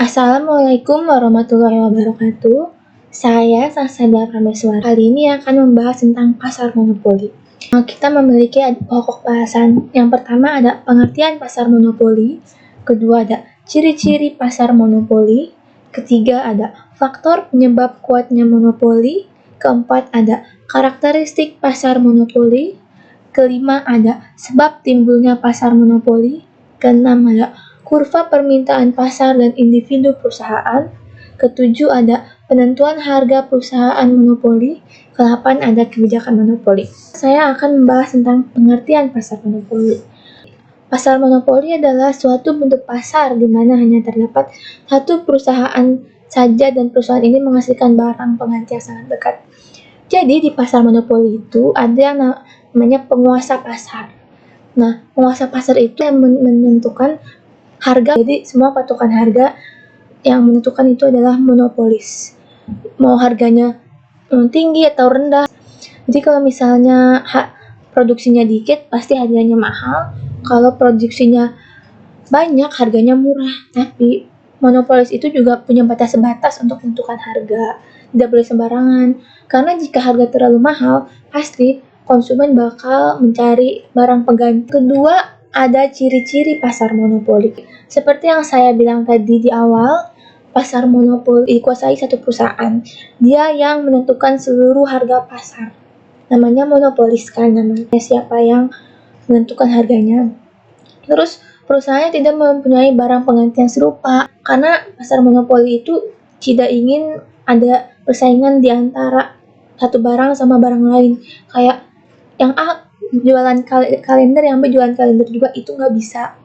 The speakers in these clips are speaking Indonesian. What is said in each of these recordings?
Assalamualaikum warahmatullahi wabarakatuh. Saya Sasada Prameswara. Kali ini akan membahas tentang pasar monopoli. Kita memiliki pokok bahasan. Yang pertama ada pengertian pasar monopoli, kedua ada ciri-ciri pasar monopoli, ketiga ada faktor penyebab kuatnya monopoli, keempat ada karakteristik pasar monopoli, kelima ada sebab timbulnya pasar monopoli, keenam ada kurva permintaan pasar dan individu perusahaan, ketujuh ada penentuan harga perusahaan monopoli, ke-8 ada kebijakan monopoli. Saya akan membahas tentang pengertian pasar monopoli. Pasar monopoli adalah suatu bentuk pasar di mana hanya terdapat satu perusahaan saja dan perusahaan ini menghasilkan barang pengganti yang sangat dekat. Jadi di pasar monopoli itu ada yang namanya penguasa pasar. Nah, penguasa pasar itu yang menentukan harga, jadi semua patokan harga yang menentukan itu adalah monopolis. Mau harganya tinggi atau rendah. Jadi kalau misalnya produksinya dikit, pasti harganya mahal. Kalau produksinya banyak, harganya murah. Tapi monopolis itu juga punya batas-batas untuk menentukan harga. Tidak boleh sembarangan. Karena jika harga terlalu mahal, pasti konsumen bakal mencari barang pengganti. Kedua, ada ciri-ciri pasar monopoli. Seperti yang saya bilang tadi di awal, pasar monopoli dikuasai satu perusahaan. Dia yang menentukan seluruh harga pasar. Namanya monopolis kan, namanya siapa yang menentukan harganya. Terus perusahaannya tidak mempunyai barang pengganti yang serupa. Karena pasar monopoli itu tidak ingin ada persaingan di antara satu barang sama barang lain. Kayak yang A jualan kalender, yang B jualan kalender juga, itu nggak bisa.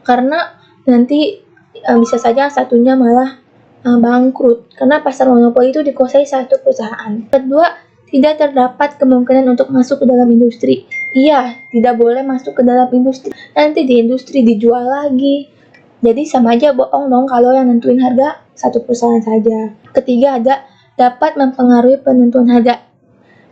Karena nanti bisa saja satunya malah bangkrut. Karena pasar monopoli itu dikuasai satu perusahaan. Kedua, tidak terdapat kemungkinan untuk masuk ke dalam industri. Iya, tidak boleh masuk ke dalam industri. Nanti di industri dijual lagi. Jadi sama aja bohong dong kalau yang nentuin harga satu perusahaan saja. Ketiga ada dapat mempengaruhi penentuan harga.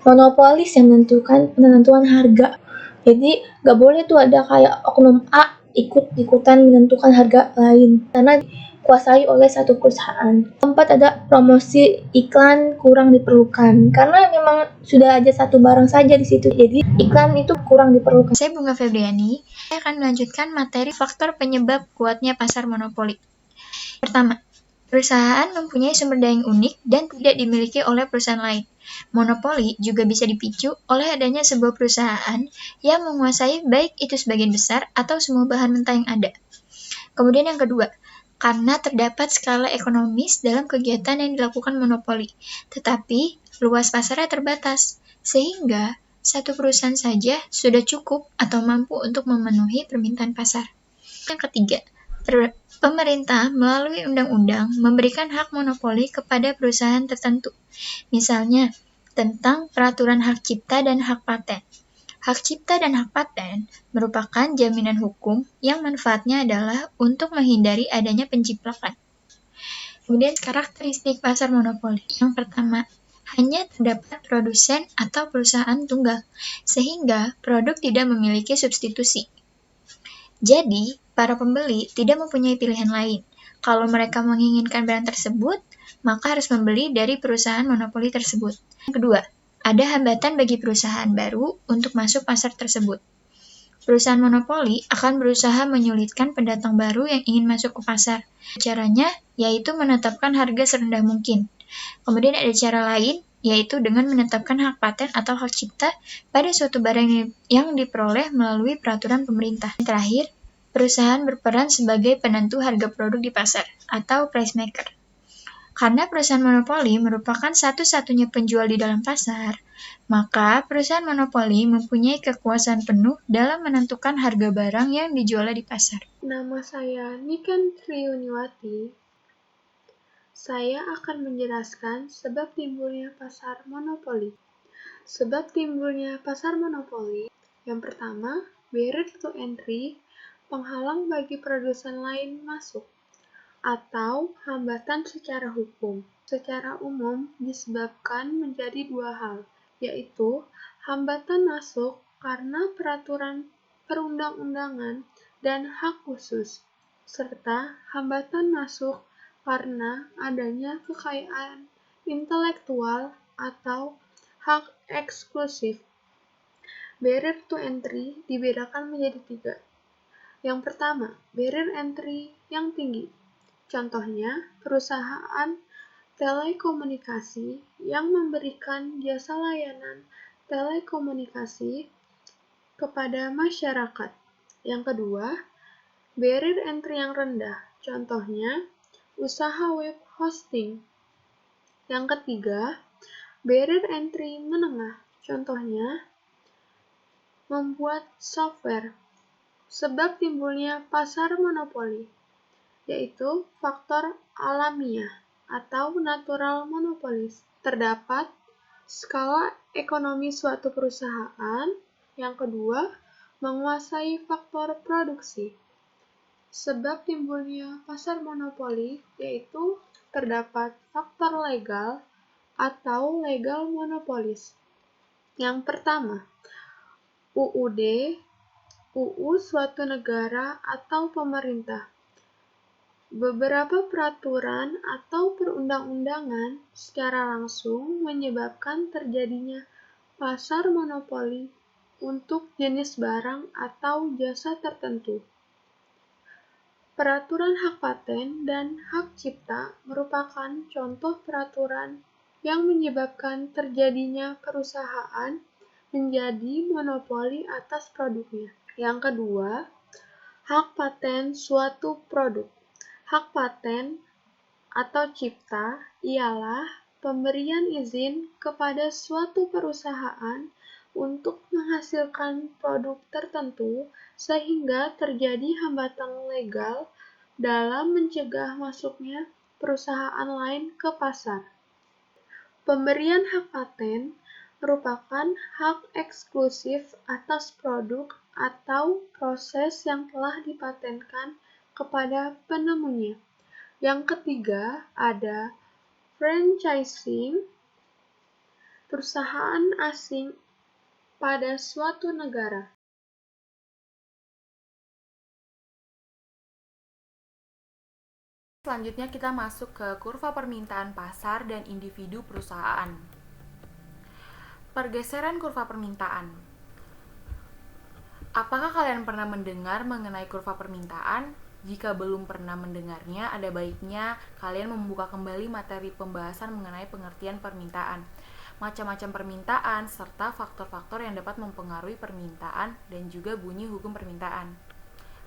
Monopolis yang menentukan penentuan harga. Jadi gak boleh tuh ada kayak oknum A ikut-ikutan menentukan harga lain. Karena dikuasai oleh satu perusahaan. Keempat ada promosi iklan kurang diperlukan. Karena memang sudah ada satu barang saja di situ. Jadi iklan itu kurang diperlukan. Saya Bunga Febriani. Saya akan melanjutkan materi faktor penyebab kuatnya pasar monopoli. Pertama, perusahaan mempunyai sumber daya yang unik dan tidak dimiliki oleh perusahaan lain. Monopoli juga bisa dipicu oleh adanya sebuah perusahaan yang menguasai baik itu sebagian besar atau semua bahan mentah yang ada. Kemudian yang kedua, karena terdapat skala ekonomis dalam kegiatan yang dilakukan monopoli, tetapi luas pasarnya terbatas, sehingga satu perusahaan saja sudah cukup atau mampu untuk memenuhi permintaan pasar. Yang ketiga, pemerintah melalui undang-undang memberikan hak monopoli kepada perusahaan tertentu, misalnya tentang peraturan hak cipta dan hak paten. Hak cipta dan hak paten merupakan jaminan hukum yang manfaatnya adalah untuk menghindari adanya penjiplakan. Kemudian karakteristik pasar monopoli. Yang pertama, hanya terdapat produsen atau perusahaan tunggal, sehingga produk tidak memiliki substitusi. Jadi, para pembeli tidak mempunyai pilihan lain. Kalau mereka menginginkan barang tersebut, maka harus membeli dari perusahaan monopoli tersebut. Yang kedua, ada hambatan bagi perusahaan baru untuk masuk pasar tersebut. Perusahaan monopoli akan berusaha menyulitkan pendatang baru yang ingin masuk ke pasar. Caranya yaitu menetapkan harga serendah mungkin. Kemudian ada cara lain, yaitu dengan menetapkan hak paten atau hak cipta pada suatu barang yang diperoleh melalui peraturan pemerintah. Yang terakhir, perusahaan berperan sebagai penentu harga produk di pasar atau price maker. Karena perusahaan monopoli merupakan satu-satunya penjual di dalam pasar, maka perusahaan monopoli mempunyai kekuasaan penuh dalam menentukan harga barang yang dijual di pasar. Nama saya Niken Triuniwati. Saya akan menjelaskan sebab timbulnya pasar monopoli. Sebab timbulnya pasar monopoli, yang pertama, barrier to entry, penghalang bagi produsen lain masuk, atau hambatan secara hukum. Secara umum disebabkan menjadi dua hal, yaitu hambatan masuk karena peraturan perundang-undangan dan hak khusus, serta hambatan masuk karena adanya kekayaan intelektual atau hak eksklusif. Barrier to entry dibedakan menjadi 3. Yang pertama, barrier entry yang tinggi. Contohnya, perusahaan telekomunikasi yang memberikan jasa layanan telekomunikasi kepada masyarakat. Yang kedua, barrier entry yang rendah. Contohnya, usaha web hosting. Yang ketiga, barrier entry menengah. Contohnya, membuat software. Sebab timbulnya pasar monopoli, yaitu faktor alamiah atau natural monopolis. Terdapat skala ekonomi suatu perusahaan. Yang kedua, menguasai faktor produksi. Sebab timbulnya pasar monopoli, yaitu terdapat faktor legal atau legal monopolis. Yang pertama, UUD, UU suatu negara atau pemerintah. Beberapa peraturan atau perundang-undangan secara langsung menyebabkan terjadinya pasar monopoli untuk jenis barang atau jasa tertentu. Peraturan hak paten dan hak cipta merupakan contoh peraturan yang menyebabkan terjadinya perusahaan menjadi monopoli atas produknya. Yang kedua, hak paten suatu produk. Hak paten atau cipta ialah pemberian izin kepada suatu perusahaan untuk menghasilkan produk tertentu sehingga terjadi hambatan legal dalam mencegah masuknya perusahaan lain ke pasar. Pemberian hak paten merupakan hak eksklusif atas produk atau proses yang telah dipatenkan kepada penemunya. Yang ketiga, ada franchising, perusahaan asing pada suatu negara. Selanjutnya kita masuk ke kurva permintaan pasar dan individu perusahaan. Pergeseran kurva permintaan. Apakah kalian pernah mendengar mengenai kurva permintaan? Jika belum pernah mendengarnya, ada baiknya kalian membuka kembali materi pembahasan mengenai pengertian permintaan, macam-macam permintaan, serta faktor-faktor yang dapat mempengaruhi permintaan dan juga bunyi hukum permintaan.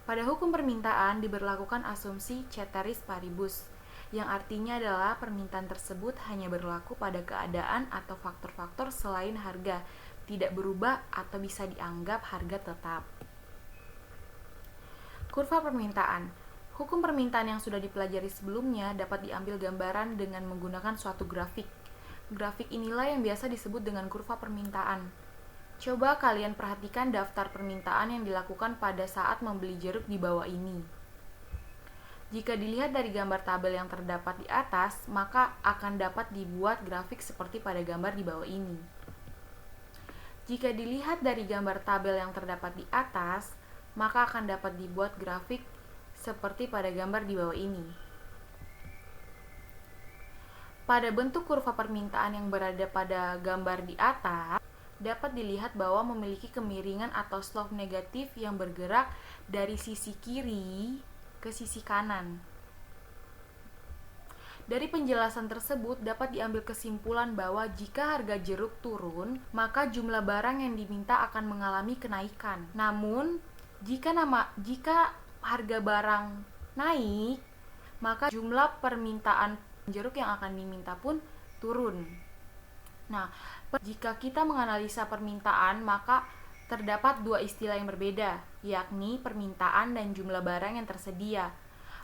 Pada hukum permintaan diberlakukan asumsi ceteris paribus, yang artinya adalah permintaan tersebut hanya berlaku pada keadaan atau faktor-faktor selain harga, tidak berubah atau bisa dianggap harga tetap. Kurva permintaan. Hukum permintaan yang sudah dipelajari sebelumnya dapat diambil gambaran dengan menggunakan suatu grafik. Grafik inilah yang biasa disebut dengan kurva permintaan. Coba kalian perhatikan daftar permintaan yang dilakukan pada saat membeli jeruk di bawah ini. Jika dilihat dari gambar tabel yang terdapat di atas, maka akan dapat dibuat grafik seperti pada gambar di bawah ini. Jika dilihat dari gambar tabel yang terdapat di atas, maka akan dapat dibuat grafik seperti pada gambar di bawah ini. Pada bentuk kurva permintaan yang berada pada gambar di atas, dapat dilihat bahwa memiliki kemiringan atau slope negatif yang bergerak dari sisi kiri ke sisi kanan. Dari penjelasan tersebut dapat diambil kesimpulan bahwa jika harga jeruk turun, maka jumlah barang yang diminta akan mengalami kenaikan. Namun, jika harga barang naik, maka jumlah permintaan jeruk yang akan diminta pun turun. Nah, jika kita menganalisa permintaan, maka terdapat dua istilah yang berbeda, yakni permintaan dan jumlah barang yang tersedia.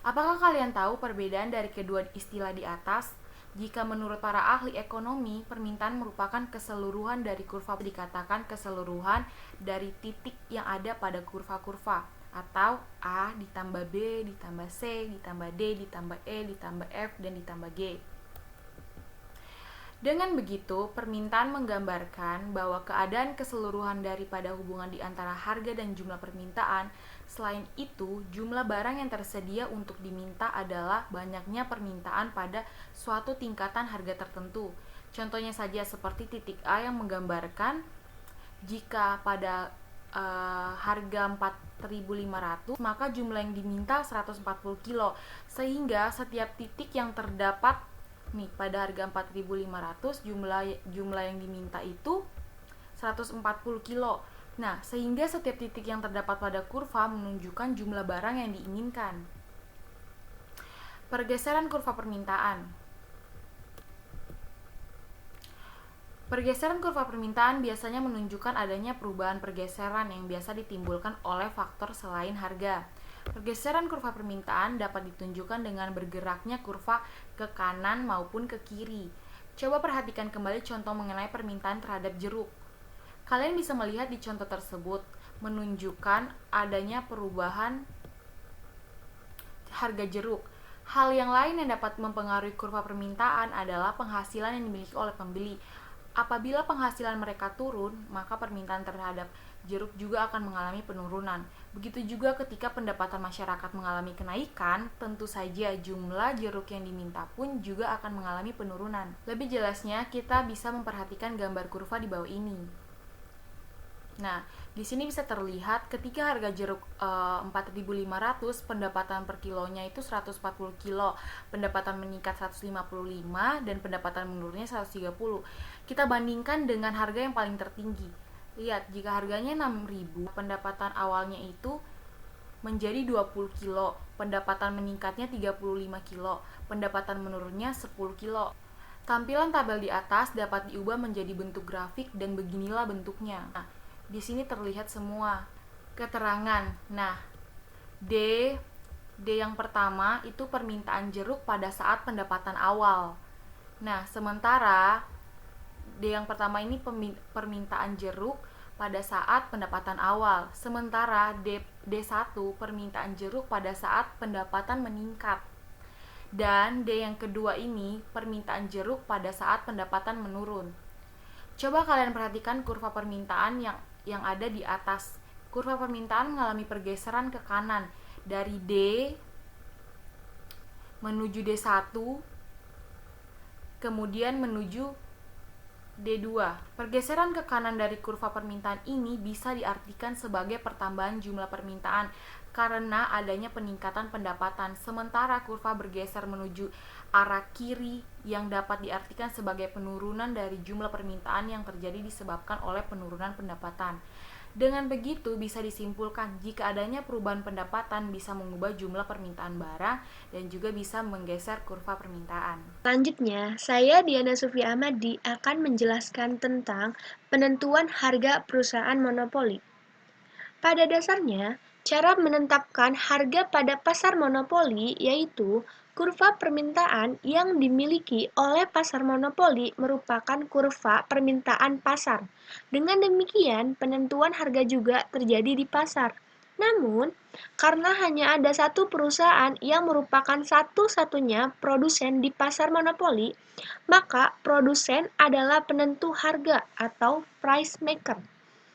Apakah kalian tahu perbedaan dari kedua istilah di atas? Jika menurut para ahli ekonomi, permintaan merupakan keseluruhan dari kurva, dikatakan keseluruhan dari titik yang ada pada kurva-kurva, atau A ditambah B ditambah C ditambah D ditambah E ditambah F dan ditambah G. Dengan begitu, permintaan menggambarkan bahwa keadaan keseluruhan daripada hubungan di antara harga dan jumlah permintaan. Selain itu, jumlah barang yang tersedia untuk diminta adalah banyaknya permintaan pada suatu tingkatan harga tertentu. Contohnya saja seperti titik A yang menggambarkan jika pada harga 4.500, maka jumlah yang diminta 140 kilo, sehingga setiap titik yang terdapat nih pada harga 4.500 jumlah yang diminta itu 140 kilo. Nah, sehingga setiap titik yang terdapat pada kurva menunjukkan jumlah barang yang diinginkan. Pergeseran kurva permintaan. Pergeseran kurva permintaan biasanya menunjukkan adanya perubahan pergeseran yang biasa ditimbulkan oleh faktor selain harga. Pergeseran kurva permintaan dapat ditunjukkan dengan bergeraknya kurva ke kanan maupun ke kiri. Coba perhatikan kembali contoh mengenai permintaan terhadap jeruk. Kalian bisa melihat di contoh tersebut menunjukkan adanya perubahan harga jeruk. Hal yang lain yang dapat mempengaruhi kurva permintaan adalah penghasilan yang dimiliki oleh pembeli. Apabila penghasilan mereka turun, maka permintaan terhadap jeruk juga akan mengalami penurunan. Begitu juga ketika pendapatan masyarakat mengalami kenaikan, tentu saja jumlah jeruk yang diminta pun juga akan mengalami penurunan. Lebih jelasnya, kita bisa memperhatikan gambar kurva di bawah ini. Nah, di sini bisa terlihat ketika harga jeruk 4.500, pendapatan per kilonya itu 140 kilo, pendapatan meningkat 155 dan pendapatan menurunnya 130. Kita bandingkan dengan harga yang paling tertinggi. Lihat, jika harganya 6.000, pendapatan awalnya itu menjadi 20 kilo, pendapatan meningkatnya 35 kilo, pendapatan menurunnya 10 kilo. Tampilan tabel di atas dapat diubah menjadi bentuk grafik dan beginilah bentuknya. Nah, di sini terlihat semua keterangan. Nah, D yang pertama itu permintaan jeruk pada saat pendapatan awal. Nah, sementara D yang pertama ini permintaan jeruk pada saat pendapatan awal. Sementara D1 permintaan jeruk pada saat pendapatan meningkat. Dan D yang kedua ini permintaan jeruk pada saat pendapatan menurun. Coba kalian perhatikan kurva permintaan yang ada di atas. Kurva permintaan mengalami pergeseran ke kanan dari D menuju D1, kemudian menuju D2. Pergeseran ke kanan dari kurva permintaan ini bisa diartikan sebagai pertambahan jumlah permintaan karena adanya peningkatan pendapatan, sementara kurva bergeser menuju arah kiri yang dapat diartikan sebagai penurunan dari jumlah permintaan yang terjadi disebabkan oleh penurunan pendapatan. Dengan begitu bisa disimpulkan jika adanya perubahan pendapatan bisa mengubah jumlah permintaan barang dan juga bisa menggeser kurva permintaan. Selanjutnya, saya Diana Sufia Ahmadi akan menjelaskan tentang penentuan harga perusahaan monopoli. Pada dasarnya, cara menetapkan harga pada pasar monopoli yaitu kurva permintaan yang dimiliki oleh pasar monopoli merupakan kurva permintaan pasar. Dengan demikian, penentuan harga juga terjadi di pasar. Namun, karena hanya ada satu perusahaan yang merupakan satu-satunya produsen di pasar monopoli, maka produsen adalah penentu harga atau price maker.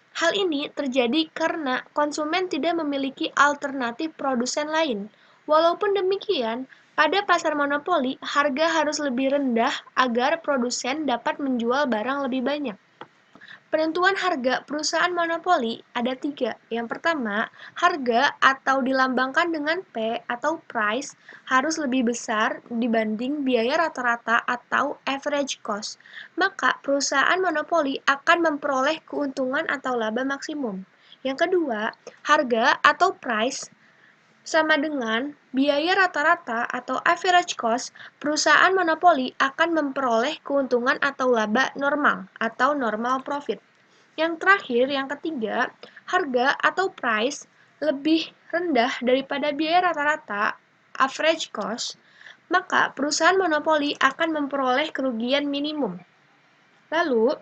Hal ini terjadi karena konsumen tidak memiliki alternatif produsen lain. Walaupun demikian, pada pasar monopoli, harga harus lebih rendah agar produsen dapat menjual barang lebih banyak. Penentuan harga perusahaan monopoli ada 3. Yang pertama, harga atau dilambangkan dengan P atau price harus lebih besar dibanding biaya rata-rata atau average cost. Maka perusahaan monopoli akan memperoleh keuntungan atau laba maksimum. Yang kedua, harga atau price sama dengan biaya rata-rata atau average cost, perusahaan monopoli akan memperoleh keuntungan atau laba normal atau normal profit. Yang terakhir, yang ketiga, harga atau price lebih rendah daripada biaya rata-rata average cost, maka perusahaan monopoli akan memperoleh kerugian minimum. Lalu,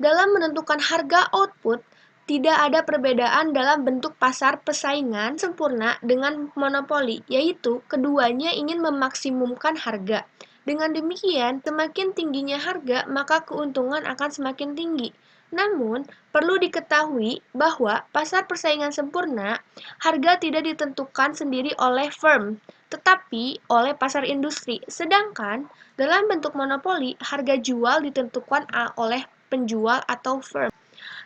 dalam menentukan harga output, tidak ada perbedaan dalam bentuk pasar persaingan sempurna dengan monopoli, yaitu keduanya ingin memaksimumkan harga. Dengan demikian, semakin tingginya harga, maka keuntungan akan semakin tinggi. Namun, perlu diketahui bahwa pasar persaingan sempurna, harga tidak ditentukan sendiri oleh firm, tetapi oleh pasar industri. Sedangkan, dalam bentuk monopoli, harga jual ditentukan oleh penjual atau firm.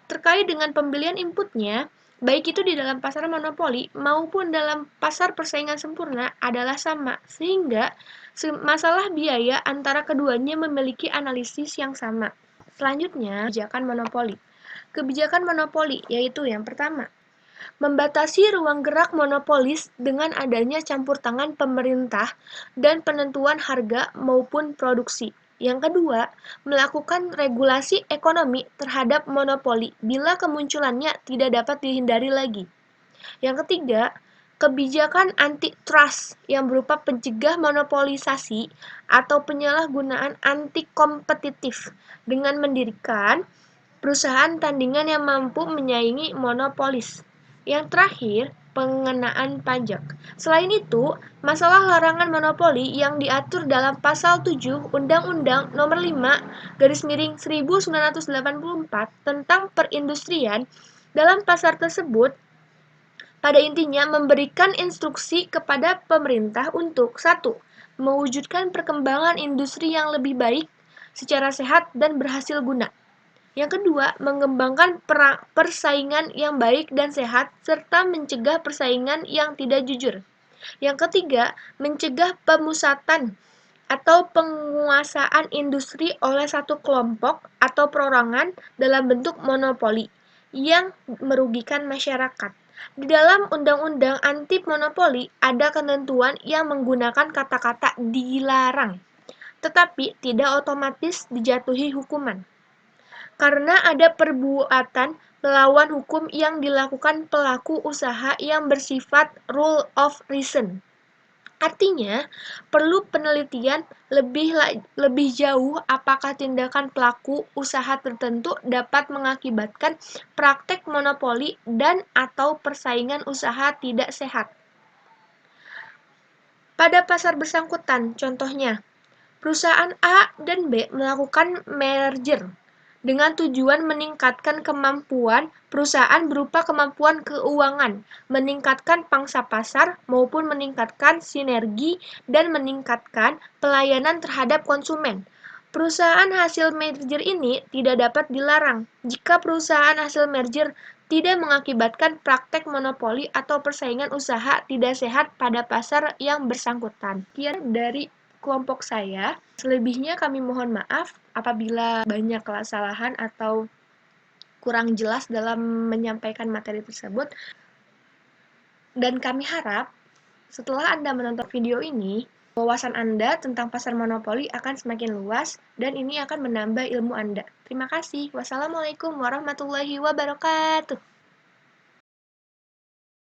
Terkait dengan pembelian inputnya, baik itu di dalam pasar monopoli maupun dalam pasar persaingan sempurna adalah sama, sehingga masalah biaya antara keduanya memiliki analisis yang sama. Selanjutnya, kebijakan monopoli. Kebijakan monopoli yaitu yang pertama, membatasi ruang gerak monopolis dengan adanya campur tangan pemerintah dan penentuan harga maupun produksi. Yang kedua, melakukan regulasi ekonomi terhadap monopoli bila kemunculannya tidak dapat dihindari lagi. Yang ketiga, kebijakan antitrust yang berupa pencegah monopolisasi atau penyalahgunaan anti-kompetitif dengan mendirikan perusahaan tandingan yang mampu menyaingi monopolis. Yang terakhir, pengenaan pajak. Selain itu, masalah larangan monopoli yang diatur dalam pasal 7 Undang-Undang Nomor 5/1984 tentang perindustrian dalam pasar tersebut pada intinya memberikan instruksi kepada pemerintah untuk 1. Mewujudkan perkembangan industri yang lebih baik secara sehat dan berhasil guna. Yang kedua, mengembangkan persaingan yang baik dan sehat serta mencegah persaingan yang tidak jujur. Yang ketiga, mencegah pemusatan atau penguasaan industri oleh satu kelompok atau perorangan dalam bentuk monopoli yang merugikan masyarakat. Di dalam Undang-Undang Anti Monopoli ada ketentuan yang menggunakan kata-kata dilarang, tetapi tidak otomatis dijatuhi hukuman. Karena ada perbuatan melawan hukum yang dilakukan pelaku usaha yang bersifat rule of reason. Artinya, perlu penelitian lebih jauh apakah tindakan pelaku usaha tertentu dapat mengakibatkan praktek monopoli dan atau persaingan usaha tidak sehat. Pada pasar bersangkutan, contohnya, perusahaan A dan B melakukan merger dengan tujuan meningkatkan kemampuan perusahaan berupa kemampuan keuangan, meningkatkan pangsa pasar, maupun meningkatkan sinergi dan meningkatkan pelayanan terhadap konsumen. Perusahaan hasil merger ini tidak dapat dilarang jika perusahaan hasil merger tidak mengakibatkan praktek monopoli atau persaingan usaha tidak sehat pada pasar yang bersangkutan. Sekian dari kelompok saya. Selebihnya kami mohon maaf apabila banyak kesalahan atau kurang jelas dalam menyampaikan materi tersebut. Dan kami harap setelah Anda menonton video ini, wawasan Anda tentang pasar monopoli akan semakin luas dan ini akan menambah ilmu Anda. Terima kasih. Wassalamualaikum warahmatullahi wabarakatuh.